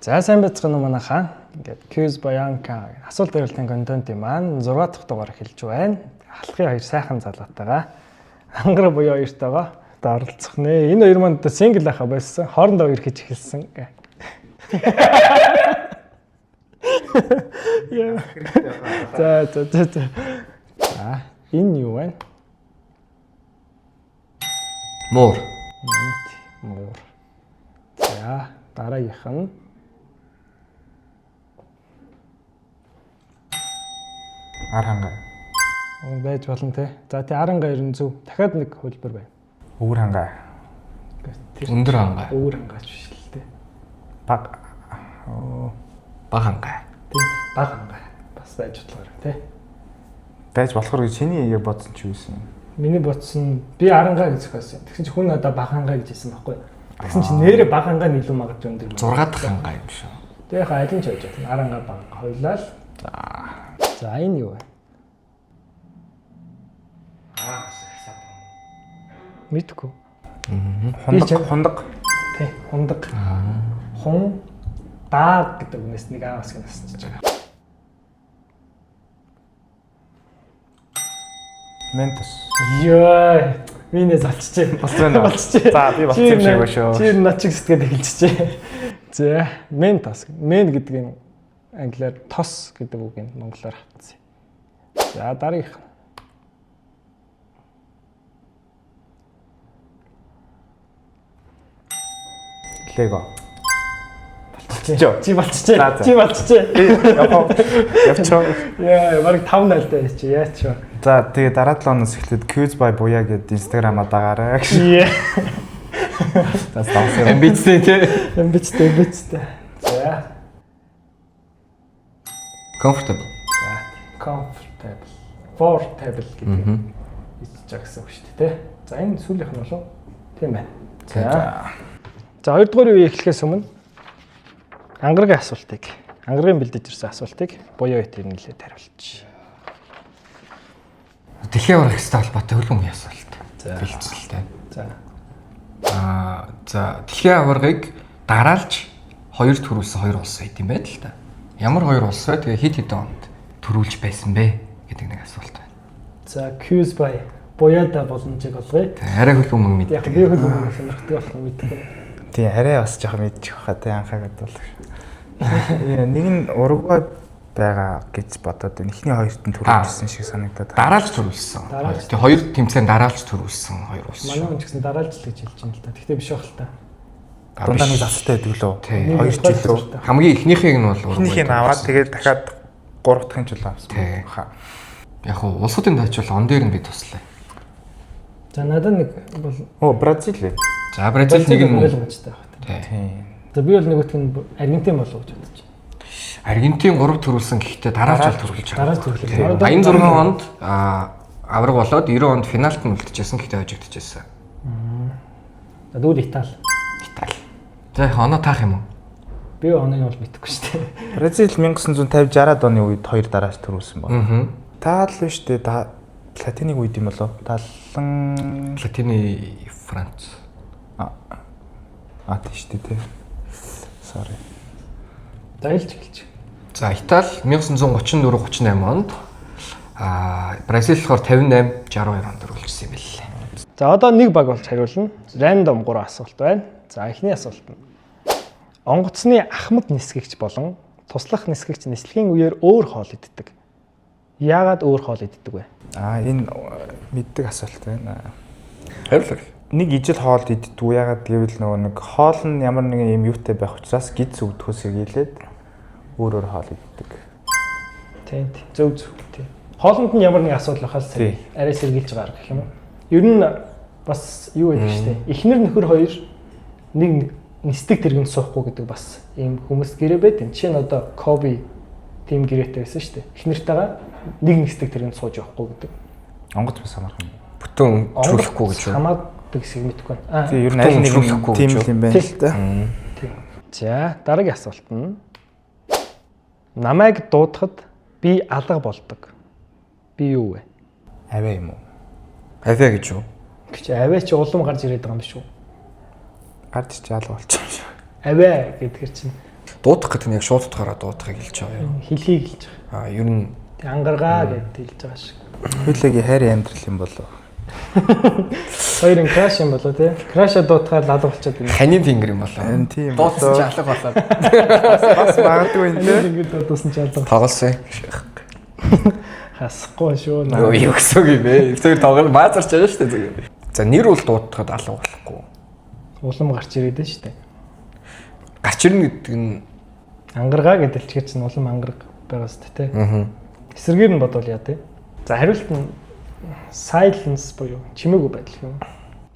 За сайн байцгаана уу манайхаа. Ингээд Quiz Boyanka асуулт хариултын контентын маань 6 дахь дугаар эхэлж байна. Алхахын хоёр сайхан залуутайгаа ангара буюу хоёртойгоо оролцох нэ. Энэ хоёр манд сингл ахаа байсан. Хоорондоо хоёр хийж эхэлсэн. За. Энэ юу вэ? Муур. Муур. За дараагийнх нь Архангай. Байж болно те. За тий Архангай ер нь зөв. Дахиад нэг хөлбөр байна. Өвөр хангай. Өндөр хангай. Өвөр хангайч биш л те. Баг. Бага хангай. Тий баг хангай. Бас байж бодлоо те. Байж болохоор чиний яг бодсон ч юу юм. Миний бодсон би Архангай гэж зохиосон. Тэгсэн чи хүн надаа баг хангай гэж хэлсэн байхгүй. Тэгсэн чи нэрээ баг хангай нь илүү магадгүй өндөр. 6 дахь хангай юм шүү. Тэгээ яхаа алин ч байж байна. Архангай баг хоёлаа л. За энэ юу вэ? Мэдгүй. Хундаг. Тий, хундаг. Хун даг гэдэг үгнээс нэг аавс гэнэсэн чинь. Ментос. Йой. Минь залчжээ. Болчихжээ. За би болчих юм шиг шүү. Чи над чиг сэтгэл эхэлчихжээ. За, ментос. Мен гэдэг нь англиар тос гэдэг үгийг монголоор авцсан. За дараагийнх. Лего. Чи болчихжээ. Явчаа. Яа, бараг 5-0 дээр чи яач вэ? За тэгээ дараа 7 оноос эхлээд Quiz by Boya гэдэг инстаграмаа дагаарай. За стансер. Амбицтэй тий. Амбицтэй. За. Comfortable. За, comfortable. Portable гэдэг хэлж байгаа гэсэн үг шүү дээ, тий. За энэ сүүлийнх нь болов. Тийм байна. За хоёрдугаар үе эхлэхээс өмнө ангаргийн асуултыг, ангаргийн бэлдэж ирсэн асуултыг буюу ит нэлээд хариулчих. Дэлхийн аварга хэстэй холбоотой хөргөн үе асуулт. Бэлдэлтэй. За дэлхийн аваргыг дараалж хоёр төрүүлсэн хоёр улс байт юм байна л да. Ямар хоёр улс вэ? Тэгээ хэд хэдэн онд төрүүлж байсан бэ гэдэг нэг асуулт байна. За Quiz by Boyada боломжийг олгоё. Арай хөргөн мөнгө мэд. Яг би хөргөн сонирхдаг болох мэддэг. Тийм арай бас жоохон мэдчих хаа тий анхаагаад бол. Нэг нь Уругвай байгаа гэж бодоод байна. Эхний хоёрт нь төрүүлсэн шиг санагдаад. Дараалж төрүүлсэн. Тэгээ хоёр тэмцээн дараалж төрүүлсэн хоёр улс. Манай хүн ч гэсэн дараалж л гэж хэлж байна л да. Гэхдээ биш байх л та. Дундаа нэг засалтай байдаг лөө. 2 жил лөө. Хамгийн эхнийхийг нь бол эхнийхийг аваад тэгээд дахиад 3 дахь жил авсан. Хаа. Яг уу улсуудын дайчвал он дээр нь би туслаа. За надад нэг бол Бразил ээ. За Бразил нэг нь ойлгомжтой байх. Тийм. За би бол нөгөөх нь Аргентин болов гэж бодож байна. Аргентин 3 төрүүлсэн гэхдээ дараалж бол төрүүлж байгаа. Дараалж төрүүлээ. 86 онд авраг болоод 90 онд финалт нь үлдэжсэн гэхдээ хожигдчихсэн. За дүүл Итали. За оноо таах юм уу? Би оныг бол мэдэхгүй шүү дээ. Бразил 1950-60-аад оны үед хоёр дараалж төрүүлсэн байна. Таал биш дээ. Латиныг үед юм болоо. Латины Франц. Тийш дээ. Sorry. Дайлж эхэлж. За Итали 1934-38 онд Бразил болохоор 58-62 онд төрүүлсэн юм билээ. За одоо нэг баг болж хариулна. Random 3 асуулт байна. За эхний асуулт нь. Онгоцны ахмад нисгэгч болон туслах нисгэгч нислэгийн үеэр өөр хоол иддэг. Яагаад өөр хоол иддэг вэ? Энэ мэддэг асуулт байна. Хариулъя. Нэг ижил хоол иддэг. Яагаад гэвэл нөгөө нэг хоол нь ямар нэгэн юм юутай байх учраас гид зүгдөхөөс сэргийлээд өөр хоол иддэг. Тийм. Зөв. Тийм. Хоолнд нь ямар нэг асуудал байхаас арай сэргийлж байгаа гэх юм уу? Ер нь бас юу гэдэг шүү дээ. Эхнэр нөхөр хоёр нэг нисдэг тэргэнд суухгүй гэдэг бас ийм хүмүүс гэрээ байт юм. Жишээ нь одоо Коби тим гэрээтэй байсан шүү дээ. Эхнэртэйгээ нэг нисдэг тэргэнд сууж явахгүй гэдэг. Онгоц бас хамаархан. Бүтэн чөлөхгүй гэж юу? Хамаадаг хэсэг мэдэхгүй байна. Тийм ер нь аль нэг тийм юм байна л да. За дараагийн асуулт нь намайг дуудахад би алга болдог. Би юу вэ? Аваа юм уу? Аваа гэж юу? Гэж аваа чи улам гарч ирээд байгаа юм биш үү? Гарч ичаал болчих юм шиг. Аваа гэдгээр чинь дуудах гэдэг нь яг шууд утгаараа дуудахыг хэлж байгаа юм. Хэлхийг хэлж байгаа. Ер нь Тэг ангаргаа гэдээ хэлж байгаа шиг. Хоёулагийн хайрын амьдрал юм болов. Хоёрын краш юм болоо тий. Краша дуутахаар лалга болчиход байна. ханийн фингер юм болоо. Тийм Дуудсан ч алга болоо. бас магадгүй юм тий. Ингээд дуудсан ч алга. Тоглосон. Хасахгүй шүү. Юу гэсэн юм бэ? Тэр тоглол маазарч байгаа шүү дээ. За нэр бол дуудахад алга болохгүй. Улам гарч ирээд нь шүү дээ. Гарч ирнэ гэдэг нь Ангаргаа гэдэг хэлчихэр чинь улам ангараг байгаа шүү дээ тий. Эсрэгээр нь бодвол яа тий. За хариулт нь silence буюу чимээгүй байдал юм.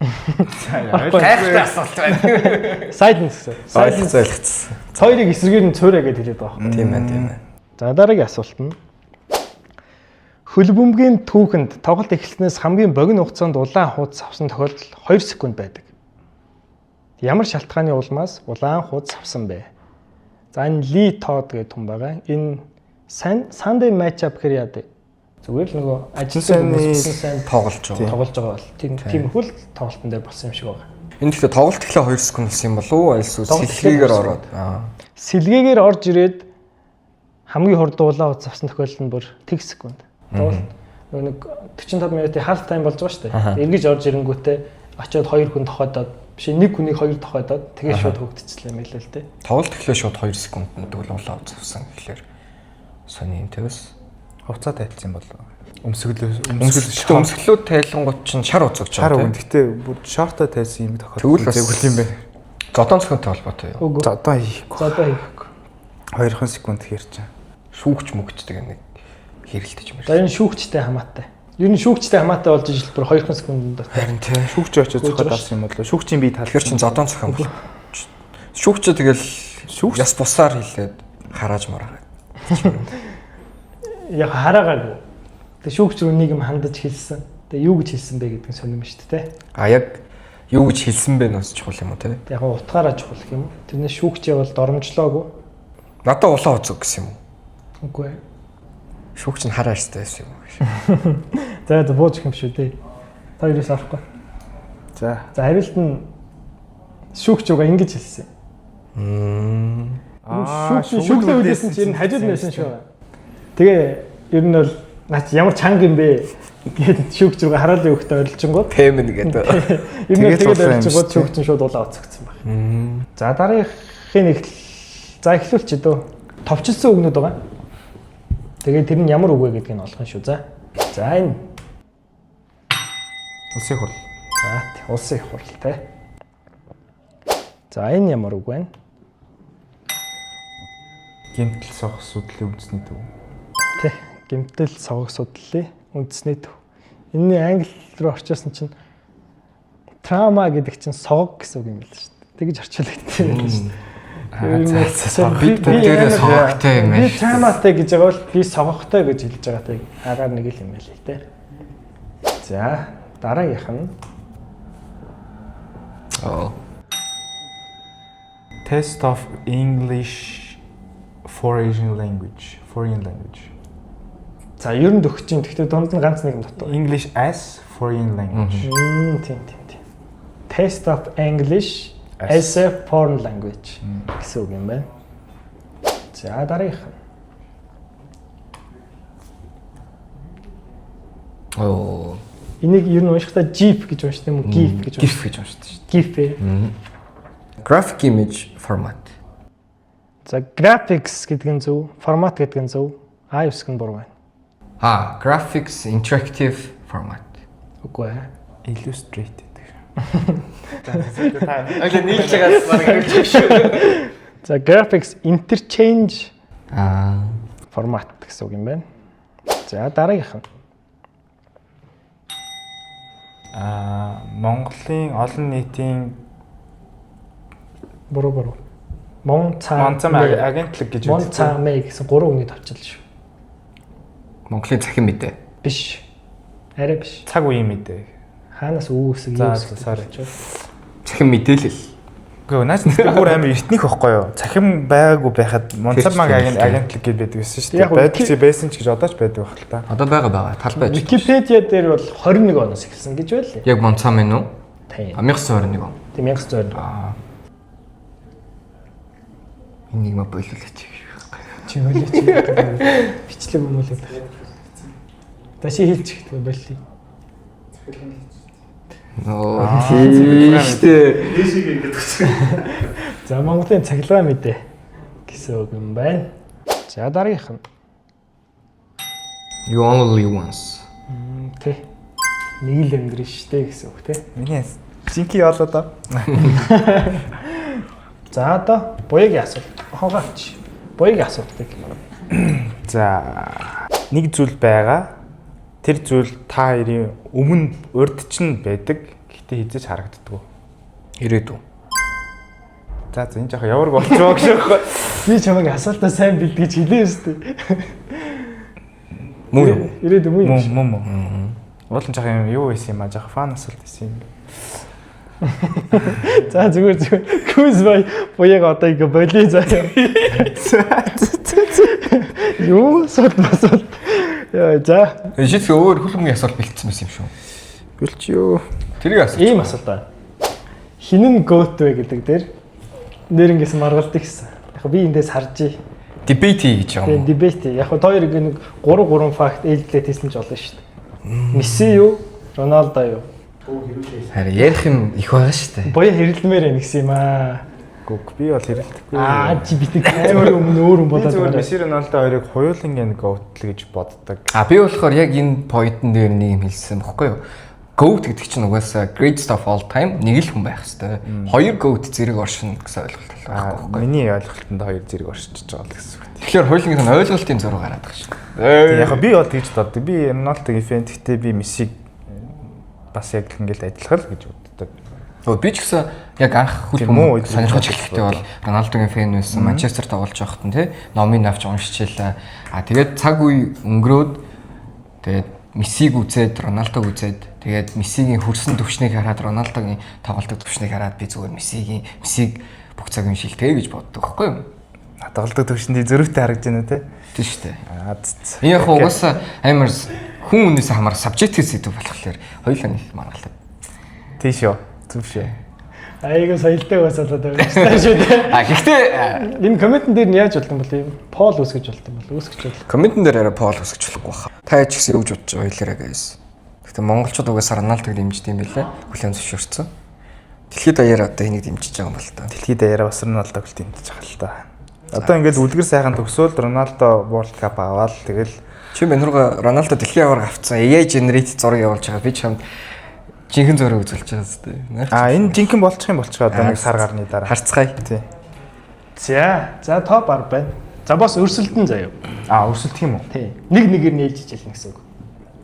гайхалтай асуулт байна. Silence. Ойлгоцсон. Хоёрыг эсрэгээр нь цөөрэ гэж хэлээд байгаа юм. Тийм ээ. За дараагийн асуулт нь хөлбөмбөгийн түүхэнд тоглолт эхэлснээс хамгийн богино хугацаанд улаан хуудас авсан тохиолдол 2 секунд байдаг. Ямар шалтгааны улмаас улаан хуудас авсан бэ? За энэ Ли Тод гэдэг хүн байгаа. Энэ Sunday matchup гэхээр яа дээ? Зүгээр л нөгөө ажилтны сайн тоглож байгаа бол тийм хөл тоглолтын дээр болсон юм шиг байгаа. Энэ тэгэхээр тоглолт эхлээ 2 секунд болсон юм болов уу? Альсгүй сэлгээгээр ороод. Сэлгээгээр орж ирээд хамгийн хурдан улаан хуудас авсан тохиолдол нь бүр 1 секунд. Тоглолт нэг 45 минутын half time болж байгаа шүү дээ. Эргэж орж ирэнгүүтээ очиод 2 хүн тохойдоод биш нэг хүнийг 2 тохойдоод тэгээ шууд хөгдчихлээ юм л дээ. Тоглолт эхлээ шууд 2 секундэд тэгвэл улаан хуудас авсан гэхлээр сони юм тэгээс Хувцас тайлцсан болов. Өмсгөлүүд тайлангууд чинь шар уцагч байгаа. Шар үн гэхдээ бүр шортой тайлсан юм тохиолдол тэгвэл юм байна. Зодон цохонтой холбоотой юу? За одоо хийхгүй. 2 секунд хэрч. Шүүгч мөгчдөг нэг хэрэлдэж юм байна. За энэ шүүгчтэй хамаатай. Ер нь шүүгчтэй хамаатай болж ижил бүр 2 секунд харин тий. Шүүгч очиж цохоод авсан юм болоо. Шүүгчийн бие тал. Тэгэхээр чин зодон цохон бол. Шүүгч тэгэл яс бусаар хэлээд харааж мараад. Яг хараагааг. Тэг шүүгч рүү нэг юм хандаж хэлсэн. Тэг юу гэж хэлсэн бэ гэдэг нь сонирм шүү дээ. Яг юу гэж хэлсэн бэ нөөс чухал юм уу те? Яг утгаараа чухал юм. Тэрнээс шүүгчээ бол доромжлоогүй. Надад улаан уцаг гэсэн юм уу? Үгүй. Шүүгч нь хараа штэ байсан юм уу? За бууж их юм шүү дээ. Та юус авахгүй. За хариулт нь шүүгч рүүгээ ингэж хэлсэн. Шүүгчээ үлээсэн чинь хажууд нь байсан шүү. Тэгээ ер нь бол наач ямар чанга юм бэ гэдэг шүүгч рүүгээ хараалын өгтө орилжингууд пэмэн гэдэг. Ер нь тэгээд орилжингууд шүүгч нь шууд улаан уцагдсан байна. За дараагийнхын нэг за эхлүүлч дөө товчилсан үгнүүд байгаа. Тэгээд тэр нь ямар үг вэ гэдгийг нь олох шүү. За энэ улсын хурал. За улсын хурал те. За энэ ямар үг вэ? Гэмтэл согох судлалын үндэсний төв. Тэ. Гэмтэл согох судлалын үндэсний төв. Энэний англи руу орчуулсан чинь траума гэдэг чинь согог гэсэн үг юм байл шүү дээ. Тэгж орчуулагдсан. Бид бүгдээрээ согогтой юм байна. Би трауматай гэж байгаа бол би согогтой гэж хэлж байгаа тийг агаар нэг л юм байл л те. За дараагийнх нь Test of English foreign language. За ер нь төгсөж чинь гэхдээ дунд нь ганц нэг юм дотор. English as foreign language. Тийм. Test of English as a foreign language гэсэн үг юм байна. За дараагийнх нь. Энийг ер нь уншихдаа GIF гэж уншдаг юм уу? GIF гэж уншдаг шүү дээ. GIF. Graphic image format. За graphics гэдэг нь зөв, format гэдэг нь зөв, iOS гэн буруу байна. Graphics interactive format. Үгүй ээ. Illustrated. Нийлж байгаас баг хэрэгжих шүү. За graphics interchange format гэсэн үг юм байна. За дараагийнх нь. Монголын олон нийтийн буруу. Монцам агентлаг гэж үү? Монцамэ гэсэн 3 үгний тавчил шүү. Монголын цахим мэдээ. Биш. Арай биш. Цаг үеийн мэдээ. Хаанаас үүсэг юу? Цахим мэдээлэл. Гэхдээ наач нэг бүр амар эртнийх байхгүй юу? Цахим байгаагүй байхад Монцамаг агентлаг гэж байдаг гэсэн шүү дээ. Байдаг чи байсан ч гэж одоо ч байдаг байх л та. Одоо байгаа. Тал байж. Википедиа дээр бол 21 оноос эхэлсэн гэж байлээ. Яг Монцам ээ нү? Тийм. 1921 он. Тийм 1921. Энийг мө болиулаач. Чи хөлөөч. Бичлэг өмүүлээ. Таши хийчих тэгээ болли. Ноо тийштэй. Дээшийг ингэж өгсөн. За Монголын цахилгаан мэдээ гэсэн үг юм байна. За дараагийнх нь. You only once. Тэ. Нэг л амьдрын штэ гэсэн үг те. Миний жинки болоо доо. За одоо буяагийн асуулт. Хогооч. Буяагийн асуудаг. За нэг зүйл байгаа. Тэр зүйл та хоёрын өмнө урд чинь байдаг. Гэхдээ хизэж харагддаг. Ирээдүй. За энэ жоохон явар болчихоо гэж байна. Би чамайг асуултаа сайн бэлд гэж хэлээ өстэй. Мөн юу? Ирээдүйн мөн юм. Мөн. Уулын жоохон юм юу байсан юм а? Жоохон фан асуулт байсан юм. За зүгээр. Квиз бай буяаг одоо ингэ болий заяа. Юу асуулт. Яа за. Жишээ өөр хөлбөмбөгийн асуулт бэлдсэн байсан юм шүү. Бэлчиё. Тэрийг асууж. Ийм асуулт байна. Хинэн гоот вэ гэдэг дээр нэр ингээс маргалдаг гэсэн. Яг би эндээс харж Debate гэж байгаа юм. дебет. Яг та хоёрыг нэг 3 факт ээлжлээд хэлсэн ч болно шүү дээ. Месси юу? Роналдо юу? Харин ярих юм их байгаа шүү дээ. Боё хэрэлдмээр байна гэсэн юм аа. Гүг би бол хэрэлдэхгүй. Чи битэг амар өмнө өөр юм болоод зүгээр байна. Месси Роналдо хоёрыг хуйлан гэн гоутл гэж боддог. Би болохоор яг энэ поинтн дээр нэг юм хэлсэн бохгүй юу? Goat гэдэг чинь угаасаа greatest of all time нэг л хүн байх хэвээр. Хоёр goat зэрэг оршин гэсэн ойлголт байна. Миний ойлголтод хоёр зэрэг оршиж байгаа л гэсэн үг. Тэгэхээр хоёулынх нь ойлголтын зураг гараад байгаа шүү. Яг би бол тэгж боддог. Би Роналдогийн фэн гэхдээ би Мессиг бас яг ингээл адилхан л гэж боддог. Би ч гэсэн яг анх хөлбөмбөг сонирхож эхлэхдээ бол Роналдогийн фэн байсан. Манчестер тоглож байхад нь тий номын авч уншчихлаа. Тэгээд цаг үе өнгөрөөд тэгээд Мессиг үзээд Роналдог үзээд тэгээд Мессигийн хөрсөн төвчнийг хараад Роналдогийн тоглолтын төвчнийг хараад би зүгээр Мессиг бүх цаг уншилтэй гэж боддог байхгүй юу? Тоглолтын төвшөнд зөрүүтэй харагдаж байна те. Тийм шүү дээ. Энэ яг угаасаа амар хүн үнээс хамаар сабжектээс идэв болохоор хоёулаа нэг маргалаа. Тийм шүү. Зүг шүү. Айгуу соёлтой байсалаад байна шүү дээ. Гэхдээ Энэ комментэн дээр нь яаж болд юм бол юм? Пол үсгэж болд юм бол үсгэж бол. комментэн дээр арай пол өсгөж болохгүй баха. Та ч гэсэн юу гэж бодож байгаа хоёлаараа guys. Гэхдээ монголчууд угаасаа Роналдог дэмждэг юм байлаа. Хүлээн зөвшөөрсөн. Дэлхийд даяар одоо энийг дэмжиж байгаа юм бол та. Дэлхийд даяараа бас Роналдог л дэмжиж байгаа л та. Одоо ингээл үлгэр сайхан төгсөөл Роналдо World Cup аваад тэгэл Чи минь руугаа Роналдо дэлхийн аваар авцсан AI generate зураг явуулж байгаа. Би ч хамт жинхэнэ зураг үзүүлж байгаа зү. энэ жинхэнэ болчих юм болчихоо одоо нэг сар гарны дараа. Харцгаая. Тий. За топ 10 байна. За бас өрсөлдөн заяа. Өрсөлдөх юм уу? Тий. Нэг нэгээр нь ээлжиж хэлнэ гэсэн үг.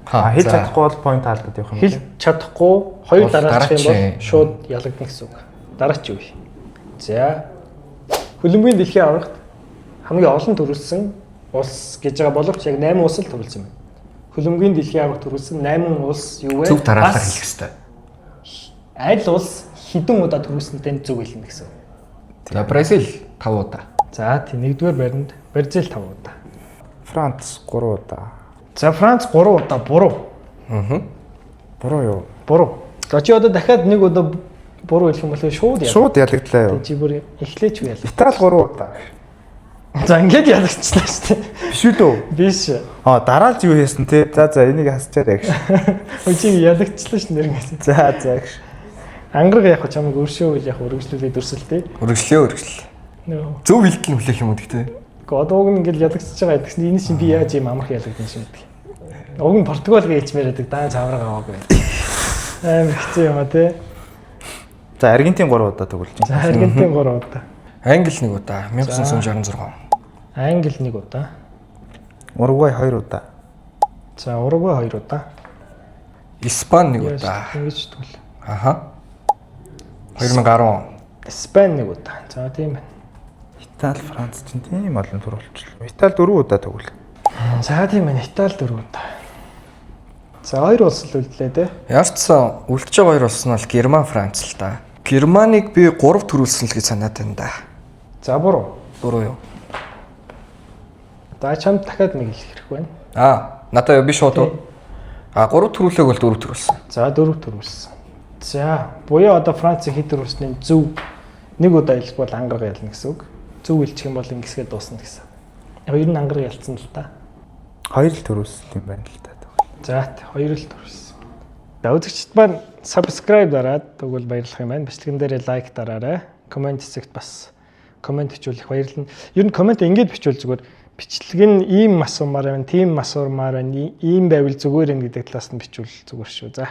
Хэлж чадахгүй бол point хаалдаад явах юм. Хэлж чадахгүй хоёр дараачих юм бол дараач. шууд ялагдана гэсэн үг. Дараач юу вэ? За хөлбөмбөгийн дэлхийн аврагт хамгийн олон төрүүлсэн улс гэж байгаа боловч яг 8 улс л төрүүлсэн байна. Хөлбөмбөгийн дэлхийн аврагт төрүүлсэн 8 улс юу вэ? Зөв дараалал хэлэх хэрэгтэй. Аль улс хэдэн удаа төрүүлсэнтэй зөв хэлнэ гэсэн. За Бразил 5 удаа. За тий нэгдүгээр баримт Бразил 5 удаа. Франц 3 удаа. За Франц 3 удаа буруу. Буруу юу? Буруу. За чи одоо дахиад нэг удаа буруу хэлэх юм бол шууд яа. Шууд ялагдлаа юу? Чи бүр эхлээч үү яа. Итали 3 удаа. За ингэж ялагчлаа шүү дээ. Биш үү лөө? Биш. Дараалж юу хийсэн те? За энийг хасчаарай гэж. Чи ялагчлаа ш нэрнээс. За гэж. Ангараг яг чамайг өршөөвөл яг өргөжлүүлээд өрсөлдөө. Өргөжлөө. Нөө. Зөв хэлтэл хүлээх юм уу гэхдээ. Уг нь ингээл ялагчж байгаа гэдэгс энэ чинь би яаж юм амарх ялагдсан юм бэ? Уг нь Португал гээчмээр байдаг даа цавраг аваагүй. Амар хэцүү юм а те. За Аргентин 3 удаа төгөлж За Аргентин 3 удаа. Англи 1 удаа 1966. Англи 1 удаа. Уругвай 2 удаа. За Уругвай 2 удаа. Испани 1 удаа. Ингэж тэгвэл. Аха. 2010. Испани 1 удаа. За тийм байна. Итали, Франц ч тийм олон төрүүлчихлээ. Итали 4 удаа төгөл. За тийм байна. Итали 4 удаа. За 2 улс л үлдлээ те. Яарчсан үлдэж байгаа 2 улс нь бол Герман, Франц л та. Германыг би 3 төрүүлсэн л гэж санаад байна да. За буруу. Буруу юу? За чамд дахиад нэг хэлэх хэрэг байна. Надад би шууд уу? 3 төрүүлээг бол 4 төрүүлсэн. За 4 төрүүлсэн. За буюу одоо Францыг хэд төрүүлснээр зөв нэг удаа хэлэх бол ангараг ялна гэсэн үг. Зөв хэлчих юм бол ингэсгээ дуусна гэсэн. Яг ер нь ангараг ялцсан л та. 2 л төрүүлсэн юм байна л та. За 2 л төрүүлсэн. За үзэгчд маань subscribe дараад тэгвэл баярлах юм байна. Бичлэгэн дээр лайк дараарай. Комент хэсэгт бас комент бичүүлэх баярлалаа. Ер нь комент ингэж бичвэл зүгээр бичлэг нь ийм асуумаар байна, тийм асуумаар байна, ийм байвал зүгээр юм гэдэг талаас нь бичвэл зүгээр шүү. За.